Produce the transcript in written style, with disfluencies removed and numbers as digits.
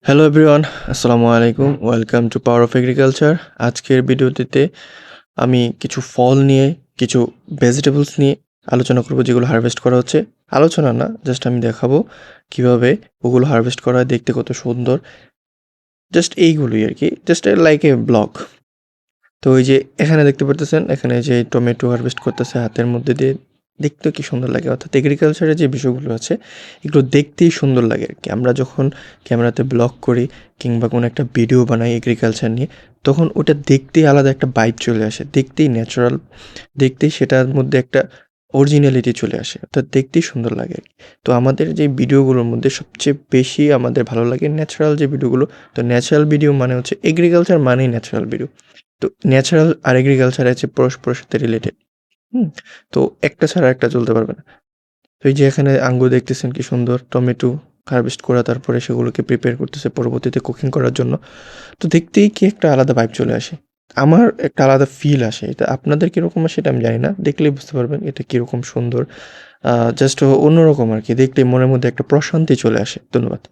Hello everyone, আসসালামু আলাইকুম। Welcome to power of agriculture. আজকের ভিডিওটিতে আমি কিছু ফল নিয়ে, কিছু ভেজিটেবলস নিয়ে আলোচনা করব যেগুলো হারভেস্ট করা হচ্ছে। আলোচনা না, জাস্ট আমি দেখাবো কিভাবে ওগুলো হারভেস্ট করা হয়, দেখতে কত সুন্দর। জাস্ট এইগুলোই আর কি, জাস্ট লাইক এ ব্লগ। তো এই যে এখানে দেখতে পারতেছেন, এখানে যে টমেটো হারভেস্ট করতেছে হাতের মধ্যে দিয়ে, দেখতেও কি সুন্দর লাগে। অর্থাৎ এগ্রিকালচারের যে বিষয়গুলো আছে এগুলো দেখতেই সুন্দর লাগে আর কি। আমরা যখন ক্যামেরাতে ব্লগ করি কিংবা কোনো একটা ভিডিও বানাই এগ্রিকালচার নিয়ে, তখন ওটা দেখতেই আলাদা একটা ভাইব চলে আসে, দেখতেই ন্যাচারাল, দেখতেই সেটার মধ্যে একটা অরিজিনালিটি চলে আসে, অর্থাৎ দেখতেই সুন্দর লাগে আর কি। তো আমাদের যে ভিডিওগুলোর মধ্যে সবচেয়ে বেশি আমাদের ভালো লাগে ন্যাচারাল যে ভিডিওগুলো। তো ন্যাচারাল ভিডিও মানে হচ্ছে এগ্রিকালচার মানেই ন্যাচারাল ভিডিও। তো ন্যাচারাল আর এগ্রিকালচার আছে পরস্পরের সাথে রিলেটেড। হুম? তো একটা ছাড়া একটা চলতে পারবে না। তো এই যে এখানে আঙ্গুর দেখতেছেন কি সুন্দর, টমেটো হারভেস্ট করা, তারপরে সেগুলোকে প্রিপেয়ার করতেছে পরবর্তীতে কুকিং করার জন্য। তো দেখতেই কি একটা আলাদা ভাইব চলে আসে। আমার একটা আলাদা ফিল আসে। এটা আপনাদের কিরকম আসে সেটা আমি জানি না। দেখলেই বুঝতে পারবেন এটা কিরকম সুন্দর। জাস্ট অন্যরকম আরকি। দেখলেই মনের মধ্যে একটা প্রশান্তি চলে আসে। ধন্যবাদ।